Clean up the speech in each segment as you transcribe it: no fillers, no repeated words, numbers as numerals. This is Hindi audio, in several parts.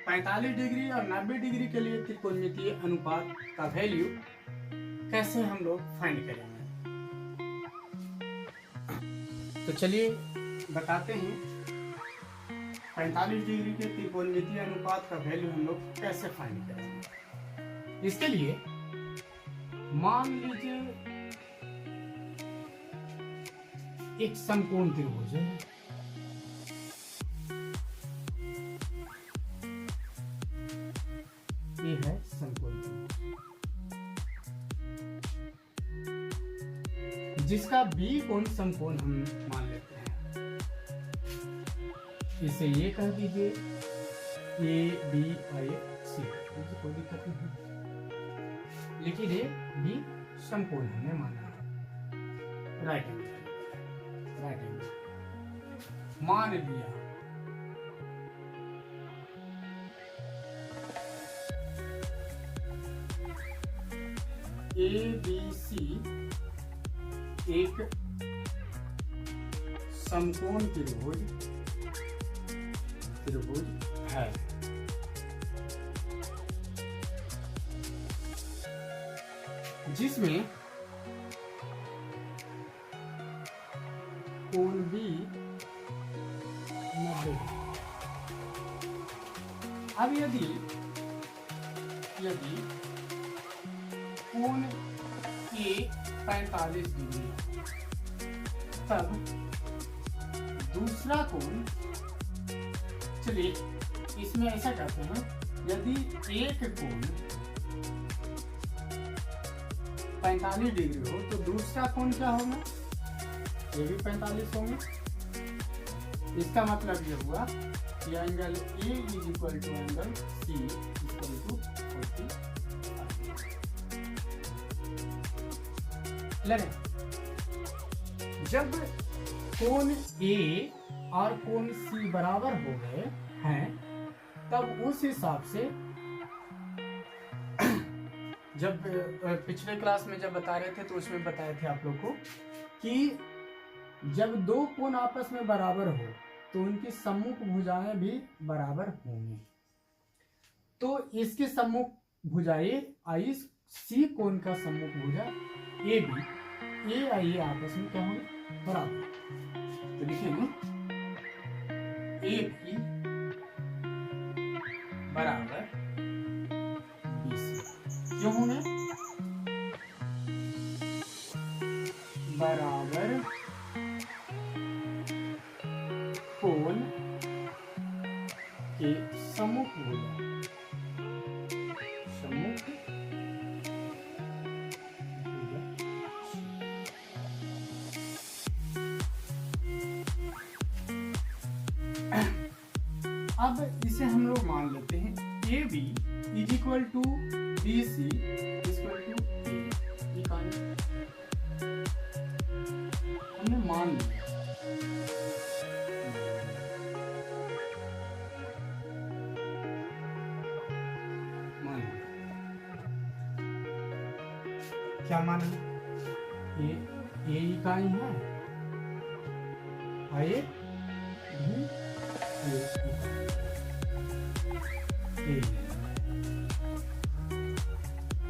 45 डिग्री और 90 डिग्री के लिए त्रिकोणमितीय अनुपात का वैल्यू कैसे हम लोग फाइंड करेंगे। तो चलिए बताते हैं 45 डिग्री के त्रिकोणमितीय अनुपात का वैल्यू हम लोग कैसे फाइंड करेंगे। इसके लिए मान लीजिए एक समकोण त्रिभुज है, ये है समकोण त्रिभुज, जिसका बी कोण समकोण हम मान लेते हैं। इसे ये कह दीजिए ए बी आई सी, कोई दिक्कत नहीं, लेकिन ए बी समकोण हमने माना है। राइट एंगल मान लिया। ए बी सी एक समकोण त्रिभुज है। जिसमें कोण बी 90। अब यदि कोण ए 45 डिग्री, तब दूसरा कोण, चलिए इसमें ऐसा करते हैं, यदि एक कोण 45 डिग्री हो तो दूसरा कोण क्या होगा, ये भी 45 होंगे। इसका मतलब ये हुआ कि angle A is equal to angle C equal to 45। जब कोण ए और कोण सी बराबर हो गए हैं, तब उस हिसाब से जब पिछले क्लास में जब बता रहे थे तो उसमें बताए थे आप लोग को कि जब दो कोण आपस में बराबर हो तो उनकी सम्मुख भुजाएं भी बराबर होंगी। तो इसके सम्मुख भुजाएं आई सी कोण का सम्मुख भुजा ए बी, ए आई आपस में क्या होंगे, बराबर। तो लिखेंगे ए बी बराबर बी सी। क्यों होंगे, बराबर कोण के सम्मुख भुजा, अब इसे हम लोग मान लेते हैं A B is equal to B C equal to A, हमने मान लिया। क्या माना, ए इकाई है, आए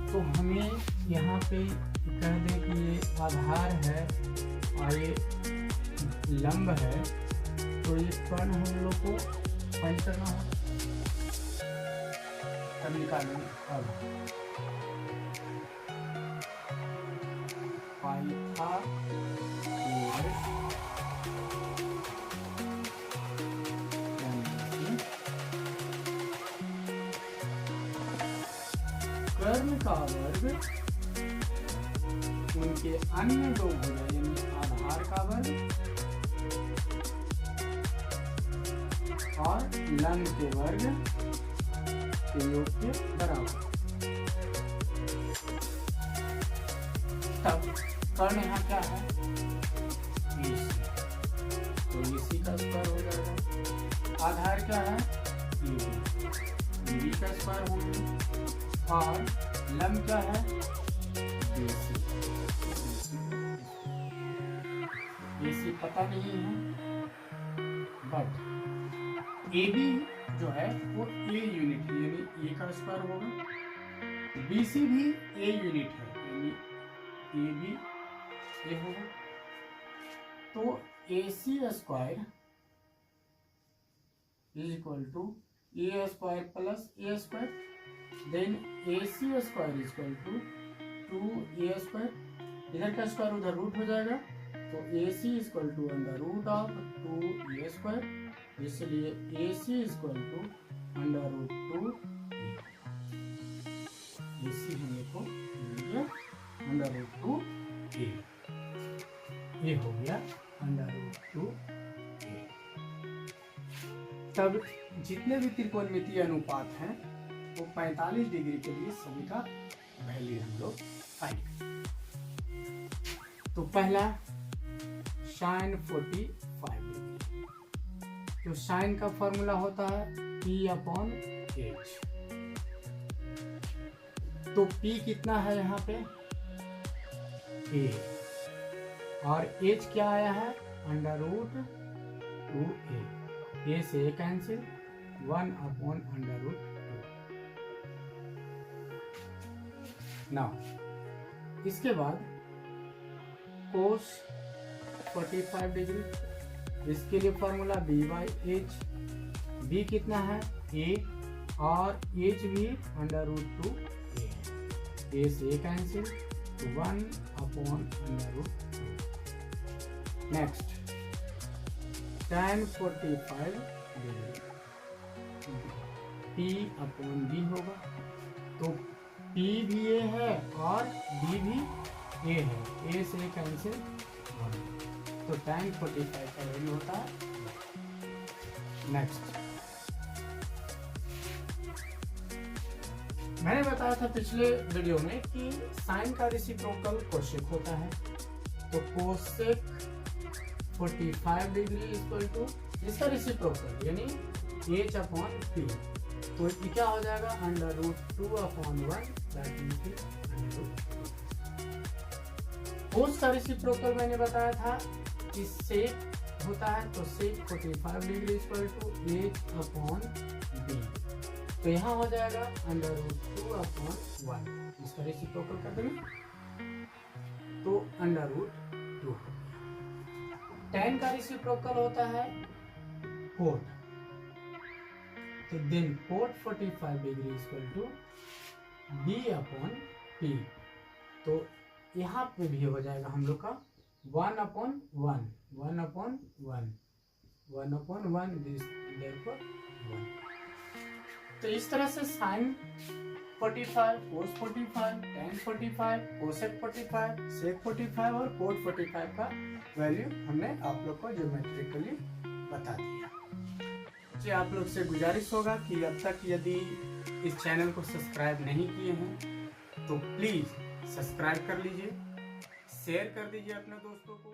तो हमें यहाँ पे कह दे कि ये आधार है और ये लंब है, तो ये कर्ण हम लोग को फाइंड करना होगा। तब निकालेंगे अब कर्ण का वर्ग उनके अन्य दो भुजा यानी आधार का वर्ग और लंब के वर्ग के योग के बराबर। तब कर्ण यहाँ क्या है, तो इसी का स्क्वायर हो जाएगा। आधार क्या है, बी का स्क्वायर होगा, और लंब क्या है, BC पता नहीं है, बट ए बी जो है वो ए यूनिट है, यानी ए का स्क्वायर होगा। बी सी भी ए यूनिट है, यानी ए बी ए होगा। तो A C square is equal to A square plus A square, then A C square is equal to 2a square, इधर का स्क्वायर उधर रूट हो जाएगा, तो A C is equal to under root of 2a square, इसलिए A C is equal to under root 2a, A C हमने को मिल गया अंडर रूट 2a, ये हो गया अंडर रूट 2a। तब जितने भी त्रिकोणमितीय अनुपात हैं वो 45 डिग्री के लिए सभी का वैल्यू हम लोग फाइंड करें। तो पहला साइन 45 डिग्री, तो साइन का फॉर्मूला होता है P/H। तो P कितना है यहाँ पे A, और H क्या आया है अंडर रूट 2a, A से A कैंसिल, 1/√2। नाउ इसके बाद कोस 45 डिग्री, इसके लिए फॉर्मूला B/H, B कितना है A और H भी अंडर रूट 2a है, A से A cancel, 1/√2। Next tan 45 degree, P/B होगा, तो P भी A है और B भी A है, A से A कैंसिल, तो tan 45 का वैल्यू होता है। नेक्स्ट मैंने बताया था पिछले वीडियो में कि साइन का रेसिप्रोकल कोसेक होता है, तो कोसेक 45 डिग्री इक्वल टू इसका रेसिप्रोकल यानी H/P, तो ये क्या हो जाएगा अंडर रूट 2/1, कोस का रेसिप्रोकल मैंने बताया था कि सेक होता है, तो सेक 45 डिग्री इक्वल टू H/B, तो यहाँ हो जाएगा अंडर रूट 2/1, इसका रेसिप्रोकल कर देंगे तो अंडर रूट 2। tan का रेसिप्रोकल होता है कोट, तो then cot 45 degree equal to B/P, तो यहाँ पे भी हो जाएगा हम लोग का 1/1, 1/1 दिस देयरफॉर 1। तो इस तरह से साइन 45, कोस 45, tan 45, कोसेक 45, सेक 45 और कोट 45 का वैल्यू हमने आप लोग को ज्योमेट्रिकली बता दिया। जी आप लोग से गुजारिश होगा कि अब तक यदि इस चैनल को सब्सक्राइब नहीं किए हैं तो प्लीज़ सब्सक्राइब कर लीजिए, शेयर कर दीजिए अपने दोस्तों को।